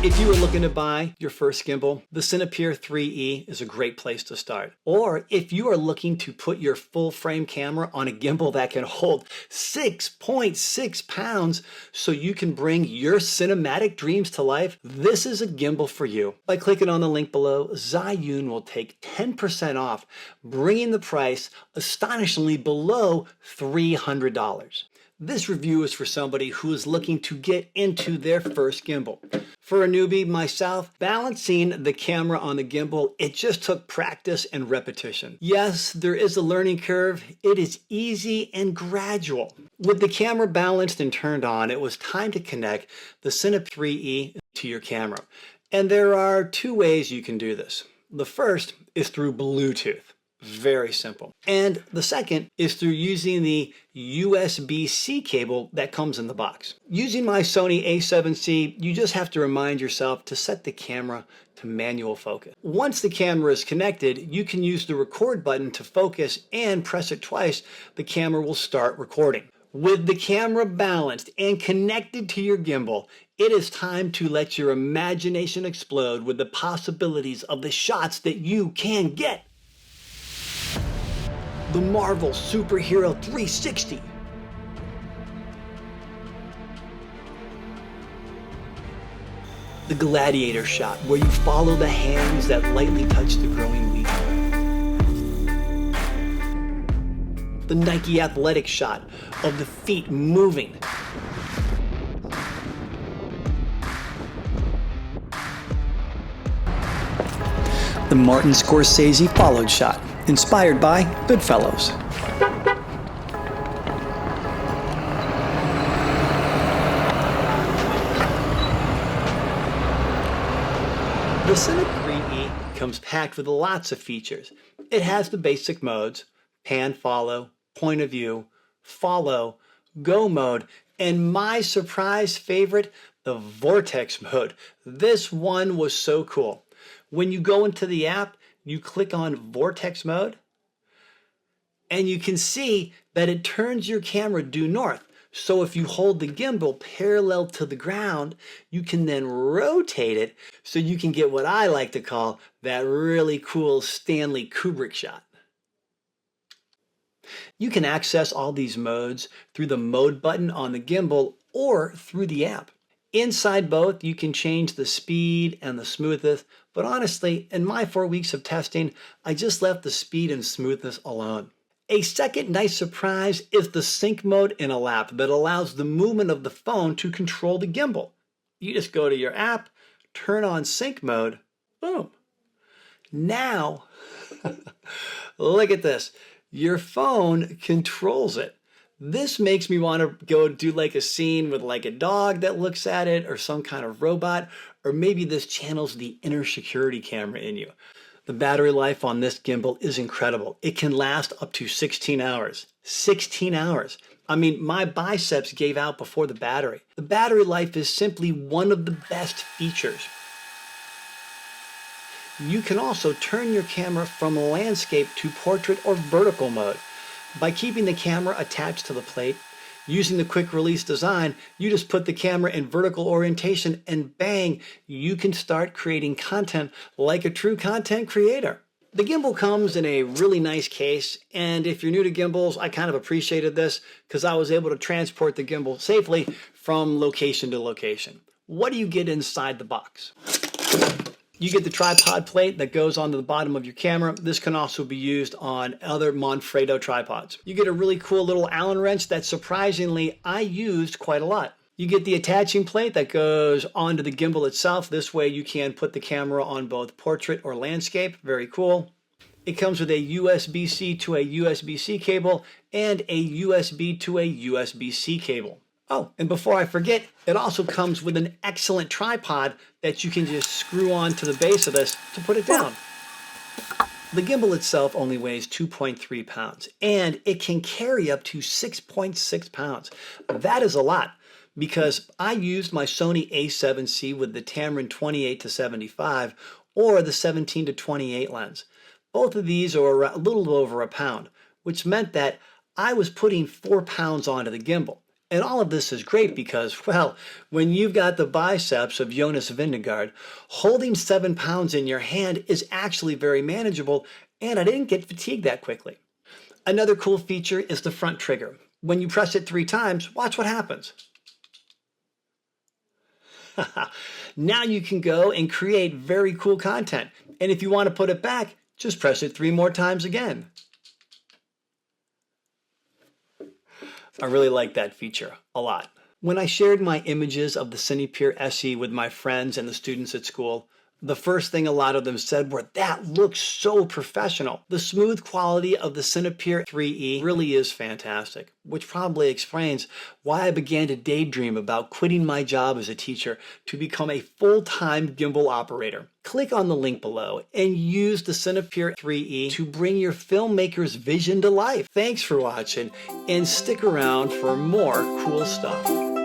If you were looking to buy your first gimbal, the Cinepeer 3E is a great place to start. Or if you are looking to put your full frame camera on a gimbal that can hold 6.6 pounds so you can bring your cinematic dreams to life, this is a gimbal for you. By clicking on the link below, Zhiyun will take 10% off, bringing the price astonishingly below $300. This review is for somebody who is looking to get into their first gimbal. For a newbie, myself, balancing the camera on the gimbal, it just took practice and repetition. Yes, there is a learning curve. It is easy and gradual. With the camera balanced and turned on, it was time to connect the Cinepeer 3E to your camera. And there are two ways you can do this. The first is through Bluetooth. Very simple. And the second is through using the USB-C cable that comes in the box. Using my Sony a7C, you just have to remind yourself to set the camera to manual focus. Once the camera is connected, you can use the record button to focus and press it twice. The camera will start recording. With the camera balanced and connected to your gimbal, it is time to let your imagination explode with the possibilities of the shots that you can get. The Marvel Superhero 360. The Gladiator shot, where you follow the hands that lightly touch the growing wheat. The Nike athletic shot of the feet moving. The Martin Scorsese followed shot, inspired by Goodfellas. The Cinepeer 3E comes packed with lots of features. It has the basic modes: pan, follow, point of view, follow, go mode, and my surprise favorite, the vortex mode. This one was so cool. When you go into the app, you click on vortex mode, and you can see that it turns your camera due north. So if you hold the gimbal parallel to the ground, you can then rotate it so you can get what I like to call that really cool Stanley Kubrick shot. You can access all these modes through the mode button on the gimbal or through the app. Inside both, you can change the speed and the smoothness, but honestly, in my 4 weeks of testing, I just left the speed and smoothness alone. A second nice surprise is the sync mode in a lap that allows the movement of the phone to control the gimbal. You just go to your app, turn on sync mode, boom. Now, look at this. Your phone controls it. This makes me want to go do like a scene with like a dog that looks at it, or some kind of robot, or maybe this channels the inner security camera in you. The battery life on this gimbal is incredible. It can last up to 16 hours. 16 hours. I mean, my biceps gave out before the battery. The battery life is simply one of the best features. You can also turn your camera from landscape to portrait or vertical mode. By keeping the camera attached to the plate, using the quick release design, you just put the camera in vertical orientation and bang, you can start creating content like a true content creator. The gimbal comes in a really nice case, and if you're new to gimbals, I kind of appreciated this because I was able to transport the gimbal safely from location to location. What do you get inside the box? You get the tripod plate that goes onto the bottom of your camera. This can also be used on other Manfrotto tripods. You get a really cool little Allen wrench that surprisingly I used quite a lot. You get the attaching plate that goes onto the gimbal itself. This way you can put the camera on both portrait or landscape. Very cool. It comes with a USB-C to a USB-C cable and a USB to a USB-C cable. Oh, and before I forget, it also comes with an excellent tripod that you can just screw on to the base of this to put it down. The gimbal itself only weighs 2.3 pounds, and it can carry up to 6.6 pounds. That is a lot, because I used my Sony a7C with the Tamron 28-75 or the 17-28 lens. Both of these are a little over a pound, which meant that I was putting 4 pounds onto the gimbal. And all of this is great because, well, when you've got the biceps of Jonas Vingegaard, holding 7 pounds in your hand is actually very manageable, and I didn't get fatigued that quickly. Another cool feature is the front trigger. When you press it 3 times, watch what happens. Now you can go and create very cool content. And if you want to put it back, just press it 3 more times again. I really like that feature a lot. When I shared my images of the Cinepeer SE with my friends and the students at school, the first thing a lot of them said were, "That looks so professional." The smooth quality of the Cinepeer 3E really is fantastic, which probably explains why I began to daydream about quitting my job as a teacher to become a full-time gimbal operator. Click on the link below and use the Cinepeer 3E to bring your filmmaker's vision to life. Thanks for watching, and stick around for more cool stuff.